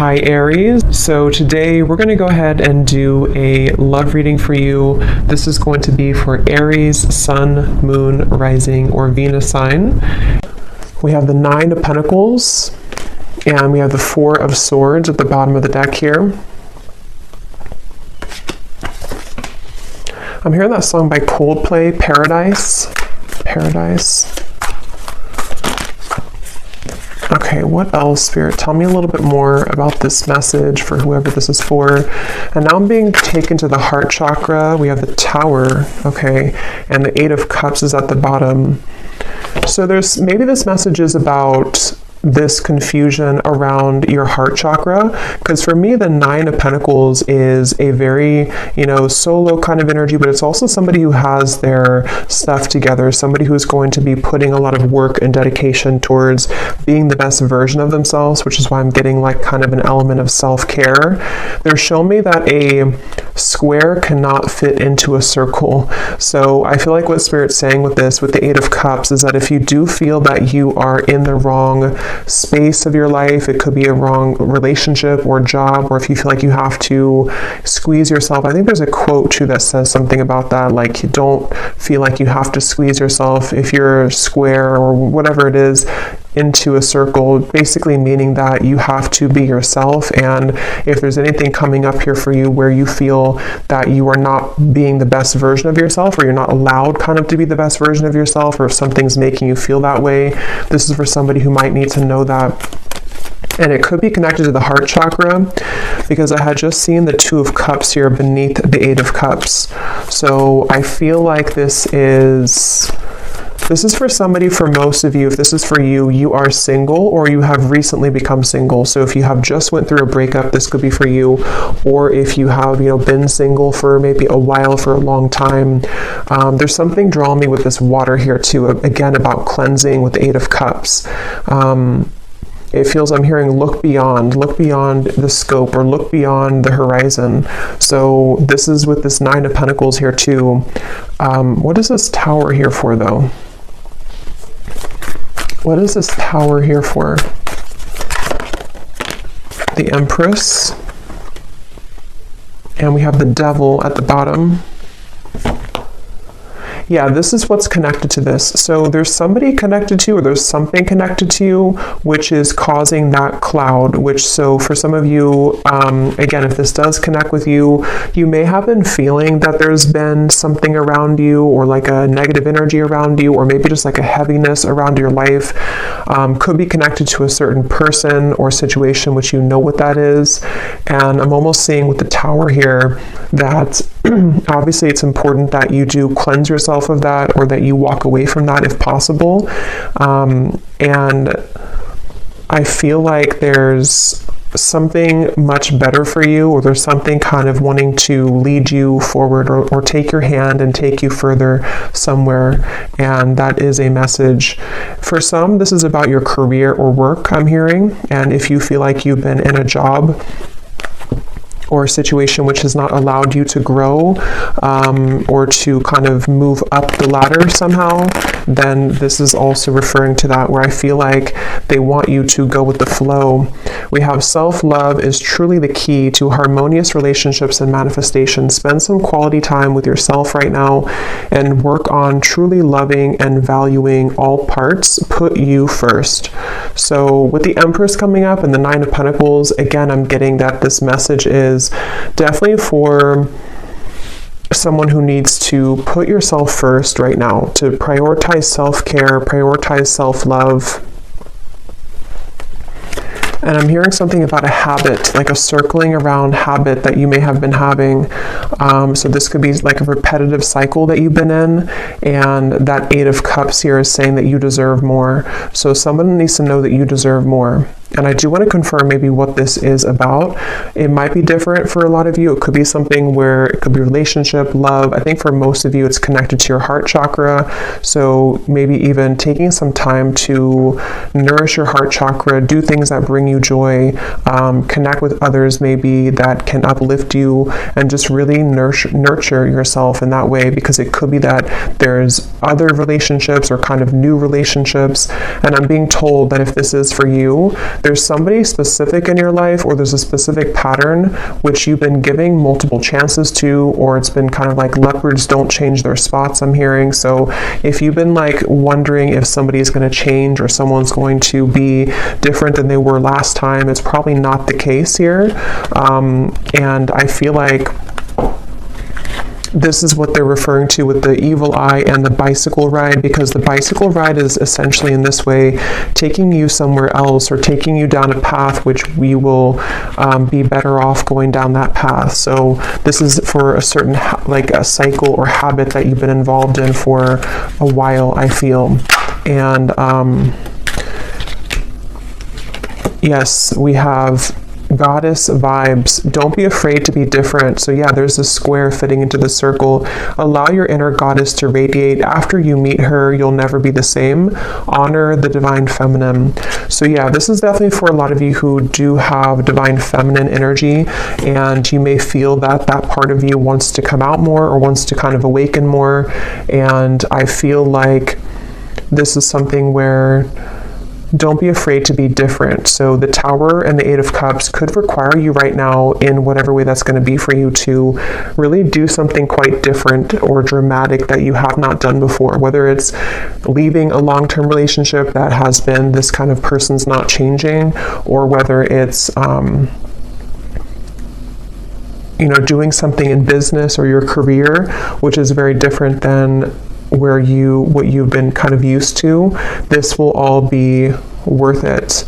Hi Aries. So today we're going to go ahead and do a love reading for you. This is going to be for Aries, Sun, Moon, Rising, or Venus sign. We have the Nine of Pentacles and we have the Four of Swords at the bottom of the deck here. I'm hearing that song by Coldplay, Paradise. Paradise. Okay, what else, Spirit? Tell me a little bit more about this message for whoever this is for. And now I'm being taken to the heart chakra. We have the Tower, okay, and the Eight of Cups is at the bottom. So maybe this message is about this confusion around your heart chakra, because for me the Nine of Pentacles is a very solo kind of energy, but it's also somebody who has their stuff together, somebody who's going to be putting a lot of work and dedication towards being the best version of themselves, which is why I'm getting like kind of an element of self-care. They're showing me that a square cannot fit into a circle. So I feel like what Spirit's saying with this, with the Eight of Cups, is that if you do feel that you are in the wrong space of your life, it could be a wrong relationship or job, or if you feel like you have to squeeze yourself. I think there's a quote too that says something about that, like you don't feel like you have to squeeze yourself if you're square or whatever it is into a circle, basically meaning that you have to be yourself. And if there's anything coming up here for you where you feel that you are not being the best version of yourself, or you're not allowed kind of to be the best version of yourself, or if something's making you feel that way, this is for somebody who might need to know that. And it could be connected to the heart chakra, because I had just seen the Two of Cups here beneath the Eight of Cups. So I feel like this is for somebody. For most of you, if this is for you, you are single or you have recently become single. So if you have just went through a breakup, this could be for you. Or if you have, been single for maybe a while, for a long time. There's something drawing me with this water here too, again, about cleansing with the Eight of Cups. It feels, I'm hearing look beyond the scope, or look beyond the horizon. So this is with this Nine of Pentacles here too. What is this Tower here for though? What is this Tower here for? The Empress. And we have the Devil at the bottom. Yeah, this is what's connected to this. So there's somebody connected to you, or there's something connected to you, which is causing that cloud, so for some of you, again, if this does connect with you, you may have been feeling that there's been something around you, or like a negative energy around you, or maybe just like a heaviness around your life. Could be connected to a certain person or situation, which you know what that is. And I'm almost seeing with the Tower here that obviously it's important that you do cleanse yourself of that, or that you walk away from that if possible. And I feel like there's something much better for you, or there's something kind of wanting to lead you forward, or take your hand and take you further somewhere. And that is a message. For some, this is about your career or work, I'm hearing. And if you feel like you've been in a job or a situation which has not allowed you to grow, or to kind of move up the ladder somehow, then this is also referring to that, where I feel like they want you to go with the flow. We have self-love is truly the key to harmonious relationships and manifestation. Spend some quality time with yourself right now and work on truly loving and valuing all parts. Put you first. So with the Empress coming up and the Nine of Pentacles, again, I'm getting that this message is definitely for someone who needs to put yourself first right now, to prioritize self-care, prioritize self-love. And I'm hearing something about a habit, like a circling around habit that you may have been having. So this could be like a repetitive cycle that you've been in. And that Eight of Cups here is saying that you deserve more. So someone needs to know that you deserve more. And I do want to confirm maybe what this is about. It might be different for a lot of you. It could be something where it could be relationship, love. I think for most of you, it's connected to your heart chakra. So maybe even taking some time to nourish your heart chakra, do things that bring you joy, connect with others maybe that can uplift you, and just really nurture yourself in that way, because it could be that there's other relationships or kind of new relationships. And I'm being told that if this is for you, there's somebody specific in your life, or there's a specific pattern which you've been giving multiple chances to, or it's been kind of like leopards don't change their spots, I'm hearing. So if you've been like wondering if somebody's going to change or someone's going to be different than they were last time, it's probably not the case here. And I feel like this is what they're referring to with the evil eye and the bicycle ride, because the bicycle ride is essentially in this way taking you somewhere else, or taking you down a path which we will be better off going down that path. So this is for a certain like a cycle or habit that you've been involved in for a while, I feel. And yes, we have goddess vibes. Don't be afraid to be different. So yeah, there's a square fitting into the circle. Allow your inner goddess to radiate. After you meet her, you'll never be the same. Honor the divine feminine. So yeah, this is definitely for a lot of you who do have divine feminine energy, and you may feel that that part of you wants to come out more, or wants to kind of awaken more. And I feel like this is something where don't be afraid to be different. So the Tower and the Eight of Cups could require you right now, in whatever way that's going to be for you, to really do something quite different or dramatic that you have not done before. Whether it's leaving a long-term relationship that has been this kind of person's not changing, or whether it's you know, doing something in business or your career which is very different than what you've been kind of used to. This will all be worth it.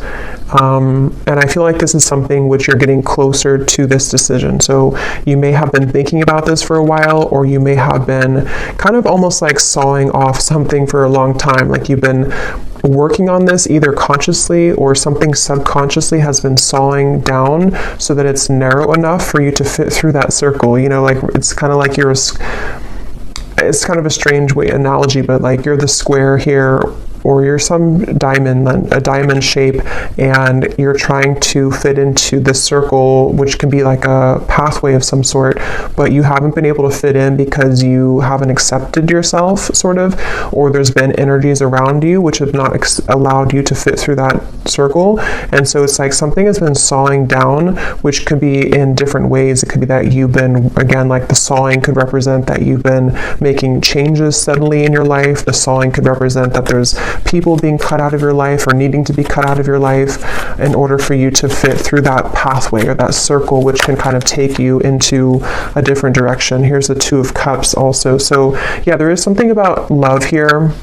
And I feel like this is something which you're getting closer to this decision. So you may have been thinking about this for a while, or you may have been kind of almost like sawing off something for a long time. Like you've been working on this either consciously, or something subconsciously has been sawing down so that it's narrow enough for you to fit through that circle. You know, like it's kind of like it's kind of a strange analogy, but like you're the square here, or you're some diamond, a diamond shape, and you're trying to fit into this circle, which can be like a pathway of some sort, but you haven't been able to fit in because you haven't accepted yourself, sort of, or there's been energies around you which have not allowed you to fit through that circle. And so it's like something has been sawing down, which could be in different ways. It could be that you've been, again, like the sawing could represent that you've been making changes suddenly in your life. The sawing could represent that there's people being cut out of your life, or needing to be cut out of your life in order for you to fit through that pathway or that circle, which can kind of take you into a different direction. Here's the Two of Cups also. So yeah, there is something about love here.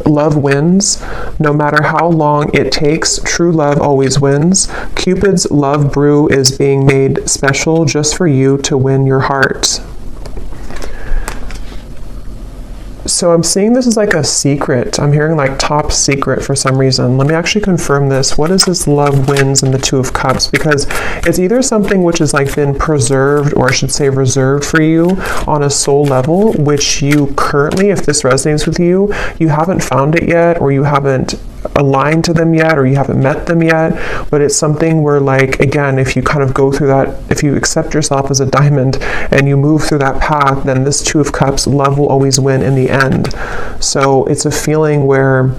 Love wins. No matter how long it takes, true love always wins. Cupid's love brew is being made special just for you to win your heart. So I'm seeing this as like a secret. I'm hearing like top secret for some reason. Let me actually confirm this. What is this love wins in the Two of Cups? Because it's either something which has like been preserved, or I should say reserved for you on a soul level, which you currently, if this resonates with you, you haven't found it yet, or you haven't aligned to them yet, or you haven't met them yet. But it's something where, like, again, if you kind of go through that, if you accept yourself as a diamond and you move through that path, then this Two of Cups, love will always win in the end. So it's a feeling where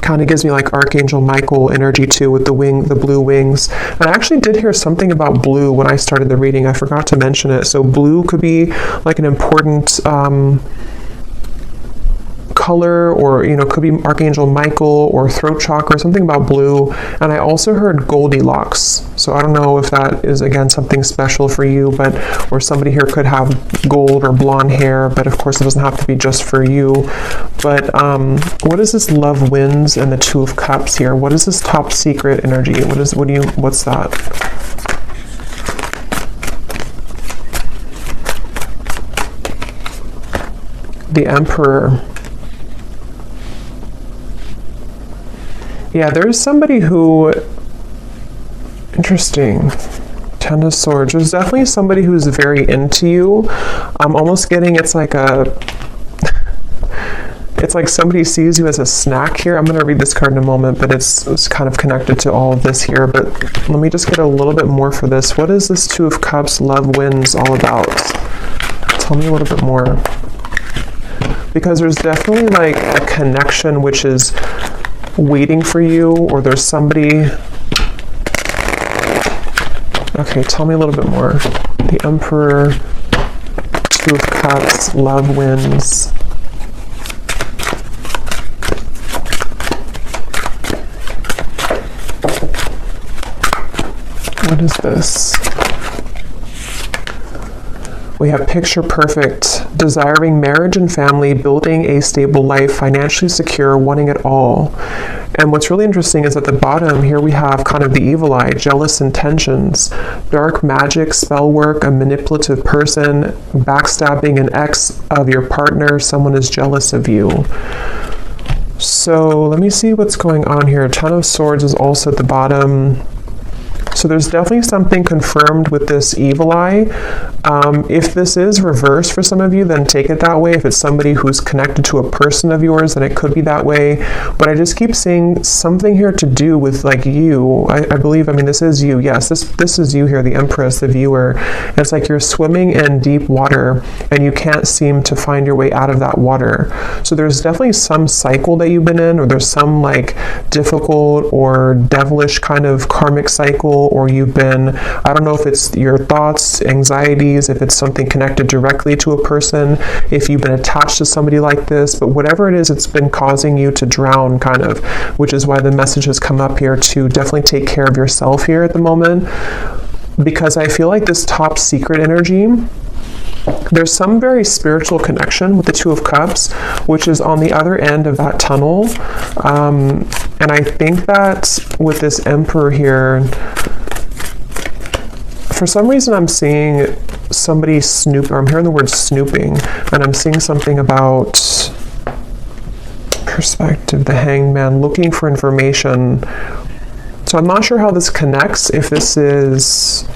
kind of gives me like Archangel Michael energy too, with the blue wings. And I actually did hear something about blue when I started the reading. I forgot to mention it. So blue could be like an important color, or, you know, could be Archangel Michael or throat chakra, something about blue. And I also heard Goldilocks. So I don't know if that is, again, something special for you, but, or somebody here could have gold or blonde hair, but of course it doesn't have to be just for you. But what is this love wins and the Two of Cups here? What is this top secret energy? What's that? The Emperor. Yeah, there's somebody who, interesting, Ten of Swords. There's definitely somebody who's very into you. I'm almost getting it's like somebody sees you as a snack here. I'm going to read this card in a moment, but it's kind of connected to all of this here. But let me just get a little bit more for this. What is this Two of Cups, love wins all about? Tell me a little bit more. Because there's definitely like a connection which is waiting for you, or there's somebody... Okay, tell me a little bit more. The Emperor, Two of Cups, love wins. What is this? We have picture perfect, desiring marriage and family, building a stable life, financially secure, wanting it all. And what's really interesting is at the bottom here we have kind of the evil eye, jealous intentions, dark magic, spell work, a manipulative person, backstabbing an ex of your partner, someone is jealous of you. So let me see what's going on here. Ten of Swords is also at the bottom. So there's definitely something confirmed with this evil eye. If this is reversed for some of you, then take it that way. If it's somebody who's connected to a person of yours, then it could be that way. But I just keep seeing something here to do with like you. I believe, I mean, this is you. Yes, this is you here, the Empress, the viewer. And it's like you're swimming in deep water and you can't seem to find your way out of that water. So there's definitely some cycle that you've been in, or there's some like difficult or devilish kind of karmic cycle, or you've been, I don't know if it's your thoughts, anxieties, if it's something connected directly to a person, if you've been attached to somebody like this, but whatever it is, it's been causing you to drown kind of, which is why the message has come up here to definitely take care of yourself here at the moment. Because I feel like this top secret energy, there's some very spiritual connection with the Two of Cups, which is on the other end of that tunnel. And I think that with this Emperor here, for some reason I'm seeing somebody snoop, or I'm hearing the word snooping, and I'm seeing something about perspective, the Hanged Man, looking for information. So I'm not sure how this connects, if this is...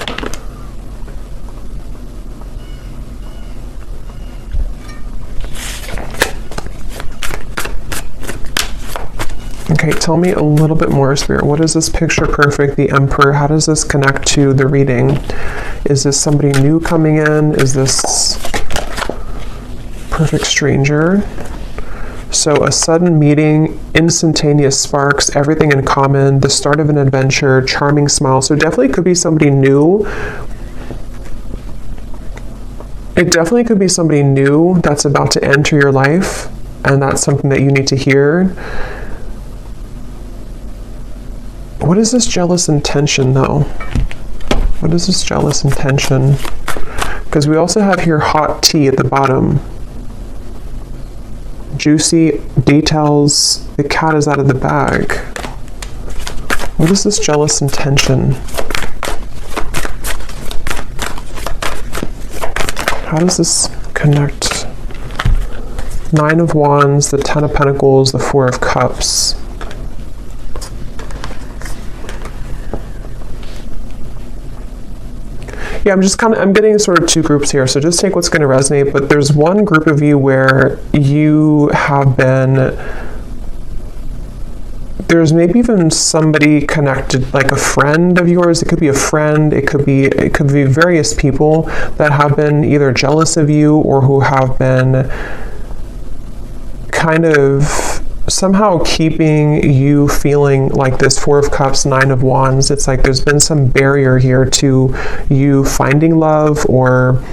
Okay, tell me a little bit more, Spirit. What is this picture perfect, the Emperor? How does this connect to the reading? Is this somebody new coming in? Is this perfect stranger? So a sudden meeting, instantaneous sparks, everything in common, the start of an adventure, charming smile. So definitely could be somebody new. It definitely could be somebody new that's about to enter your life, and that's something that you need to hear. What is this jealous intention, though? What is this jealous intention? Because we also have here hot tea at the bottom. Juicy details. The cat is out of the bag. What is this jealous intention? How does this connect? Nine of Wands, the Ten of Pentacles, the Four of Cups. Yeah, I'm getting sort of two groups here, so just take what's going to resonate, but there's one group of you where you have been, there's maybe even somebody connected, like a friend of yours. It could be a friend, it could be various people that have been either jealous of you or who have been kind of somehow keeping you feeling like this. Four of Cups, Nine of Wands. It's like there's been some barrier here to you finding love or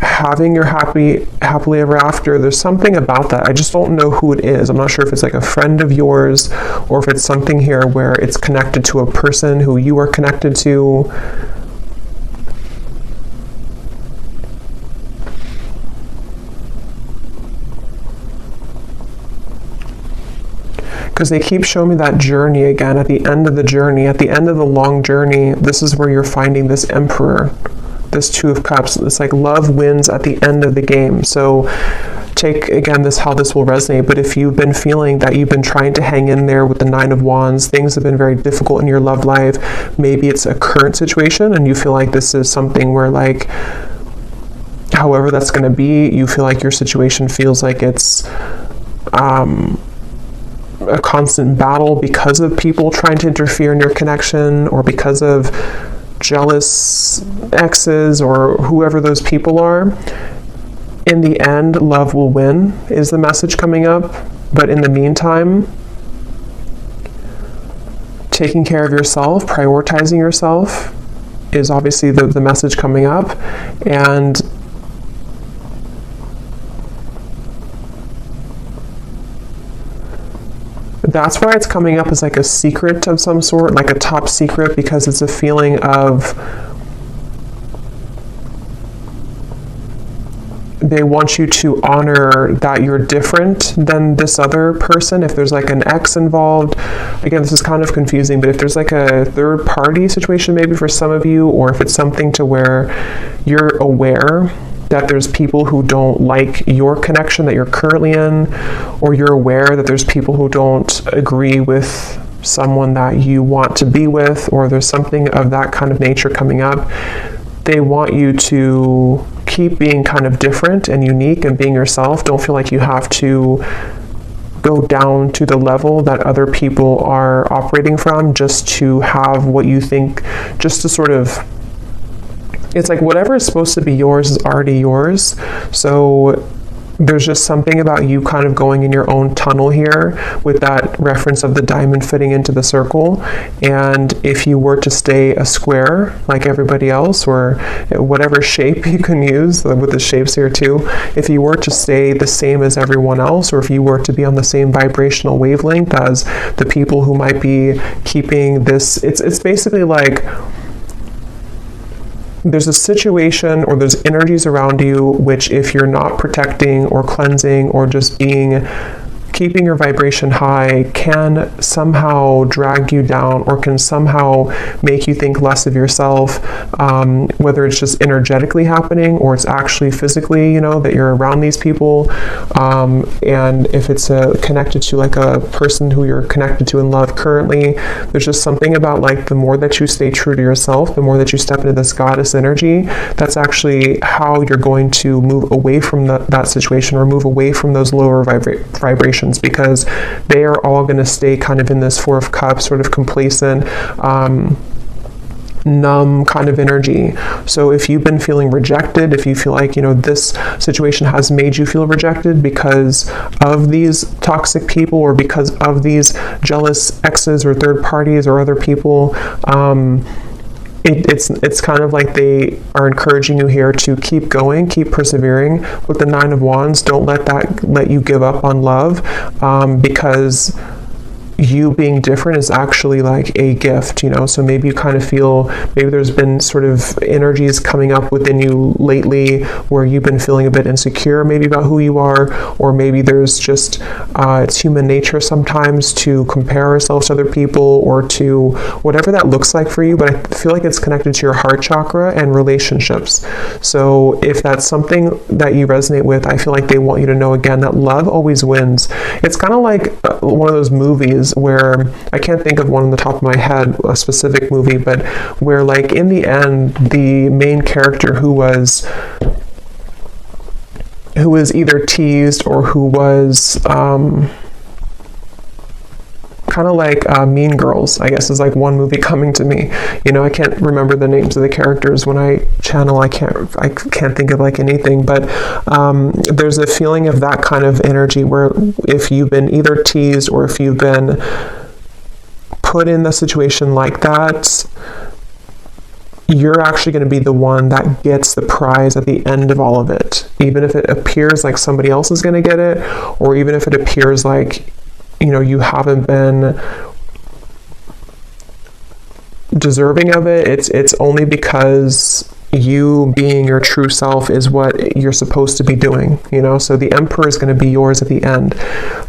having your happily ever after. There's something about that. I just don't know who it is. I'm not sure if it's like a friend of yours or if it's something here where it's connected to a person who you are connected to. Because they keep showing me that journey again. At the end of the journey, at the end of the long journey, this is where you're finding this Emperor, this Two of Cups. It's like love wins at the end of the game. So take, again, this how this will resonate. But if you've been feeling that you've been trying to hang in there with the Nine of Wands, things have been very difficult in your love life. Maybe it's a current situation and you feel like this is something where, like, however that's going to be, you feel like your situation feels like it's a constant battle because of people trying to interfere in your connection, or because of jealous exes or whoever those people are. In the end, love will win is the message coming up. But in the meantime, taking care of yourself, prioritizing yourself is obviously the message coming up. And that's why it's coming up as like a secret of some sort, like a top secret, because it's a feeling of they want you to honor that you're different than this other person. If there's like an ex involved, again, this is kind of confusing, but if there's like a third party situation maybe for some of you, or if it's something to where you're aware that there's people who don't like your connection that you're currently in, or you're aware that there's people who don't agree with someone that you want to be with, or there's something of that kind of nature coming up, they want you to keep being kind of different and unique and being yourself. Don't feel like you have to go down to the level that other people are operating from just to have what you think, just to sort of, it's like whatever is supposed to be yours is already yours. So there's just something about you kind of going in your own tunnel here with that reference of the diamond fitting into the circle. And if you were to stay a square like everybody else, or whatever shape you can use with the shapes here too, if you were to stay the same as everyone else, or if you were to be on the same vibrational wavelength as the people who might be keeping this, it's basically like there's a situation or there's energies around you which, if you're not protecting or cleansing or just keeping your vibration high, can somehow drag you down or can somehow make you think less of yourself, whether it's just energetically happening or it's actually physically, that you're around these people. And if it's connected to like a person who you're connected to in love currently, there's just something about like the more that you stay true to yourself, the more that you step into this goddess energy, that's actually how you're going to move away from that situation, or move away from those lower vibrations, because they are all going to stay kind of in this Four of Cups, sort of complacent, numb kind of energy. So if you've been feeling rejected, if you feel like, this situation has made you feel rejected because of these toxic people, or because of these jealous exes or third parties or other people, it's kind of like they are encouraging you here to keep going, keep persevering. With the Nine of Wands, don't let you give up on love, because you being different is actually like a gift, so maybe you kind of feel, maybe there's been sort of energies coming up within you lately where you've been feeling a bit insecure maybe about who you are, or maybe there's just it's human nature sometimes to compare ourselves to other people, or to whatever that looks like for you. But I feel like it's connected to your heart chakra and relationships. So if that's something that you resonate with, I feel like they want you to know again that love always wins. It's kind of like one of those movies where, I can't think of one on the top of my head, a specific movie, but where like in the end, the main character who was either teased or who was kind of like Mean Girls, I guess, is like one movie coming to me. I can't remember the names of the characters when I channel. I can't think of like anything, but there's a feeling of that kind of energy where if you've been either teased or if you've been put in a situation like that, you're actually going to be the one that gets the prize at the end of all of it. Even if it appears like somebody else is going to get it, or even if it appears like you haven't been deserving of it, it's only because you being your true self is what you're supposed to be doing, so the Emperor is going to be yours at the end.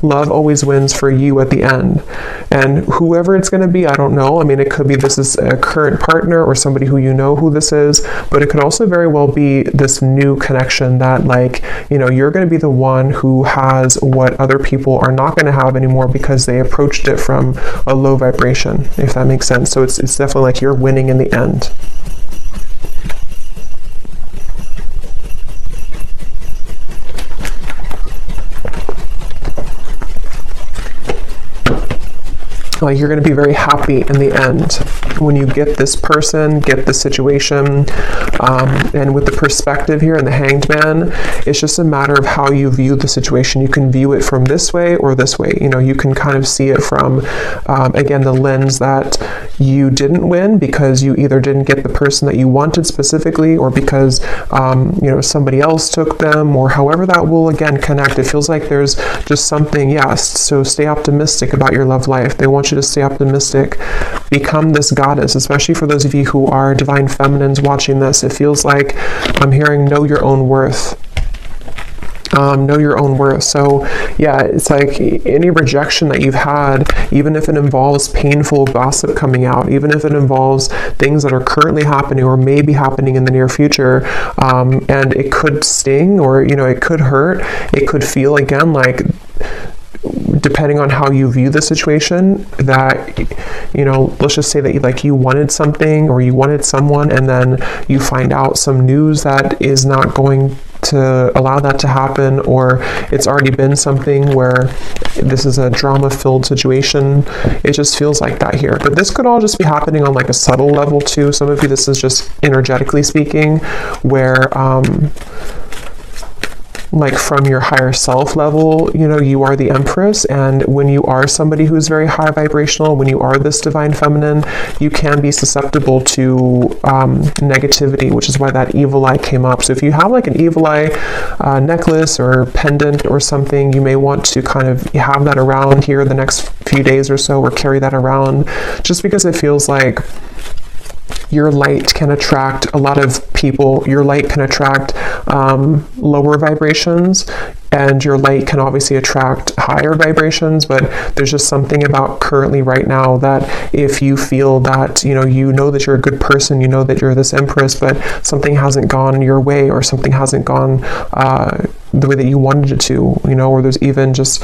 Love always wins for you at the end, and whoever it's going to be, I don't know. I mean, it could be this is a current partner or somebody who who this is, but it could also very well be this new connection that you're going to be the one who has what other people are not going to have anymore because they approached it from a low vibration, if that makes sense. So it's definitely like you're winning in the end. Like you're going to be very happy in the end when you get this person, get the situation, and with the perspective here and the Hanged Man, it's just a matter of how you view the situation. You can view it from this way or this way. You know, you can kind of see it from, again, the lens that you didn't win because you either didn't get the person that you wanted specifically, or because, you know, somebody else took them, or however that will, again, connect. It feels like there's just something, yes. So stay optimistic about your love life. They want you to stay optimistic. Become this goddess, especially for those of you who are divine feminines watching this. It feels like I'm hearing know your own worth. Know your own worth. So yeah, it's like any rejection that you've had, even if it involves painful gossip coming out, even if it involves things that are currently happening or may be happening in the near future, and it could sting, or, you know, it could hurt, it could feel, again, like, depending on how you view the situation, that, you know, let's just say that you wanted something or you wanted someone, and then you find out some news that is not going to allow that to happen, or it's already been something where this is a drama-filled situation. It just feels like that here. But this could all just be happening on like a subtle level too. Some of you, this is just energetically speaking, where like from your higher self level, you know, you are the Empress, and when you are somebody who's very high vibrational, when you are this divine feminine, you can be susceptible to negativity, which is why that evil eye came up. So if you have like an evil eye necklace or pendant or something, you may want to kind of have that around here the next few days or so, or carry that around, just because it feels like your light can attract a lot of people. Your light can attract lower vibrations, and your light can obviously attract higher vibrations. But there's just something about currently right now that if you feel that, you know that you're a good person, you know that you're this Empress, but something hasn't gone your way, or something hasn't gone the way that you wanted it to, you know, or there's even just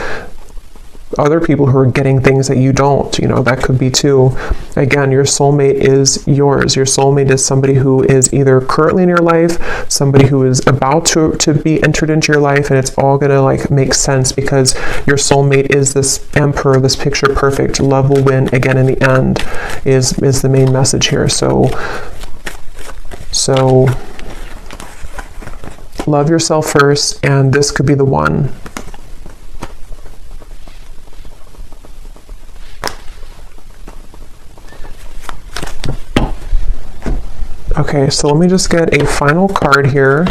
other people who are getting things that you don't, you know, that could be too. Again, your soulmate is yours. Your soulmate is somebody who is either currently in your life, somebody who is about to be entered into your life, and it's all gonna like make sense because your soulmate is this emperor, this picture perfect. Love will win again in the end is the main message here. So love yourself first, and this could be the one. Okay, so let me just get a final card here.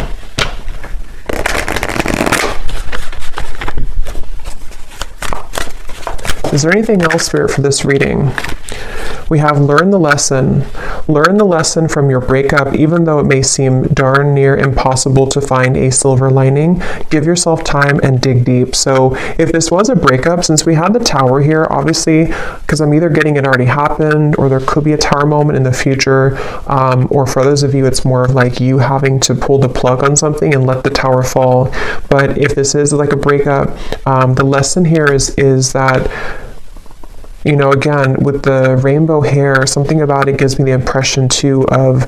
Is there anything else, Spirit, for this reading? We have learn the lesson. Learn the lesson from your breakup, even though it may seem darn near impossible to find a silver lining. Give yourself time and dig deep. So if this was a breakup, since we had the Tower here, obviously, because I'm either getting it already happened, or there could be a Tower moment in the future, or for others of you, it's more of like you having to pull the plug on something and let the Tower fall. But if this is like a breakup, the lesson here is that, you know, again, with the rainbow hair, something about it gives me the impression too of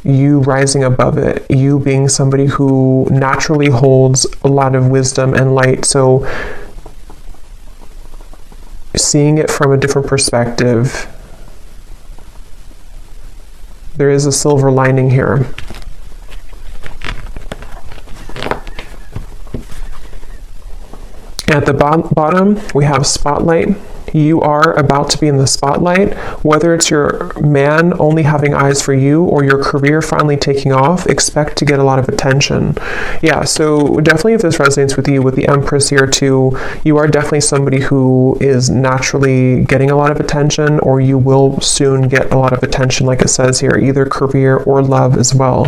you rising above it, you being somebody who naturally holds a lot of wisdom and light. So seeing it from a different perspective, there is a silver lining here. At the bottom, we have spotlight. You are about to be in the spotlight, whether it's your man only having eyes for you or your career finally taking off. Expect to get a lot of attention. Yeah, so definitely if this resonates with you, with the Empress here too, you are definitely somebody who is naturally getting a lot of attention, or you will soon get a lot of attention, like it says here, either career or love as well.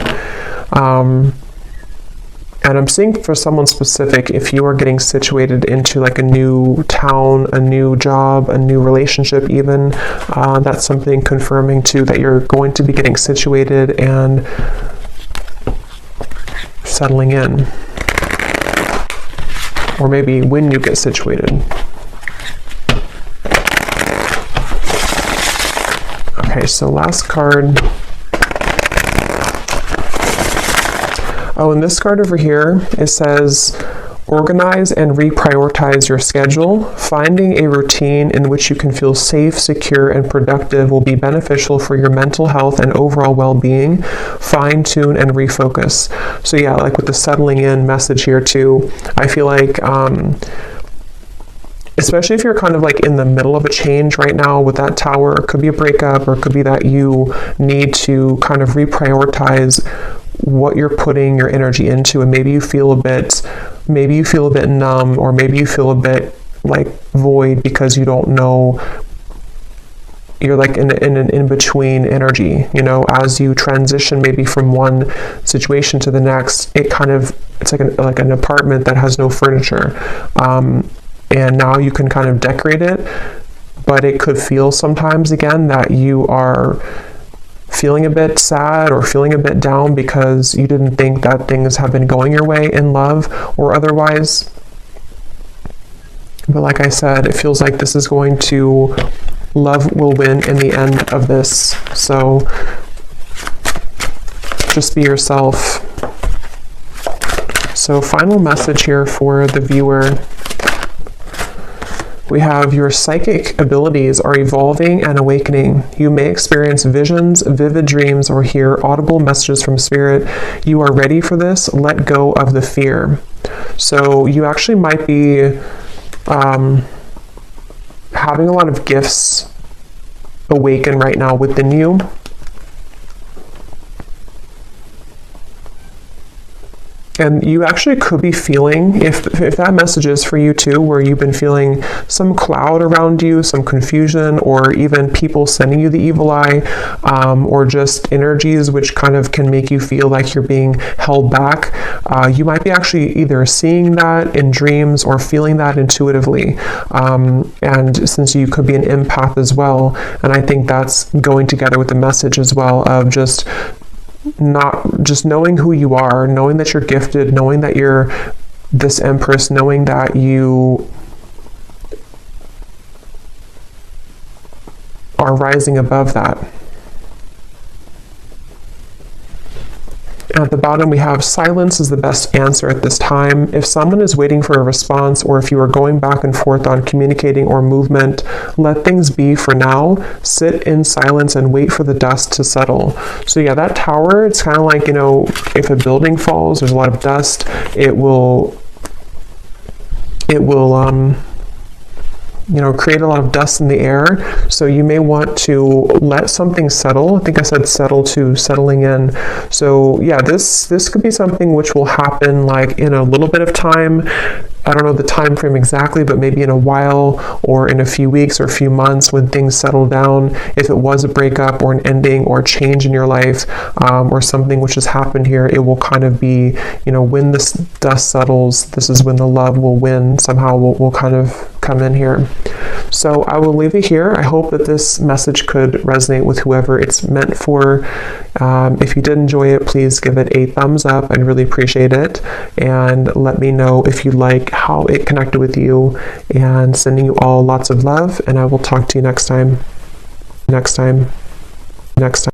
And I'm seeing for someone specific, if you are getting situated into like a new town, a new job, a new relationship even, that's something confirming too that you're going to be getting situated and settling in. Or maybe when you get situated. Okay, so last card. Oh, and this card over here, it says, Organize and reprioritize your schedule. Finding a routine in which you can feel safe, secure, and productive will be beneficial for your mental health and overall well-being. Fine-tune and refocus. So yeah, like with the settling in message here too, I feel like especially if you're kind of like in the middle of a change right now with that Tower, it could be a breakup, or it could be that you need to kind of reprioritize what you're putting your energy into, and maybe you feel a bit numb, or maybe you feel a bit like void because you don't know, you're like in an in-between energy, you know, as you transition maybe from one situation to the next. It's like an apartment that has no furniture, and now you can kind of decorate it, but it could feel sometimes again that you are feeling a bit sad or feeling a bit down because you didn't think that things have been going your way in love or otherwise. But like I said, it feels like this is going to, love will win in the end of this. So just be yourself. So final message here for the viewer. We have your psychic abilities are evolving and awakening. You may experience visions, vivid dreams, or hear audible messages from spirit. You are ready for this. Let go of the fear. So you actually might be having a lot of gifts awaken right now within you. And you actually could be feeling, if that message is for you too, where you've been feeling some cloud around you, some confusion, or even people sending you the evil eye, or just energies which kind of can make you feel like you're being held back. You might be actually either seeing that in dreams or feeling that intuitively. And since you could be an empath as well, and I think that's going together with the message as well of just knowing who you are, knowing that you're gifted, knowing that you're this Empress, knowing that you are rising above that. At the bottom, we have silence is the best answer at this time. If someone is waiting for a response, or if you are going back and forth on communicating or movement, let things be for now. Sit in silence and wait for the dust to settle. So yeah, that Tower, it's kind of like, you know, if a building falls, there's a lot of dust, it will you know, create a lot of dust in the air. So you may want to let something settle. I think I said settle to settling in. So yeah, this could be something which will happen like in a little bit of time. I don't know the time frame exactly, but maybe in a while or in a few weeks or a few months when things settle down. If it was a breakup or an ending or a change in your life, or something which has happened here, it will kind of be, you know, when this dust settles, this is when the love will win. Somehow will kind of come in here. So I will leave it here. I hope that this message could resonate with whoever it's meant for. If you did enjoy it, please give it a thumbs up. I'd really appreciate it. And let me know if you like how it connected with you, and sending you all lots of love. And I will talk to you next time.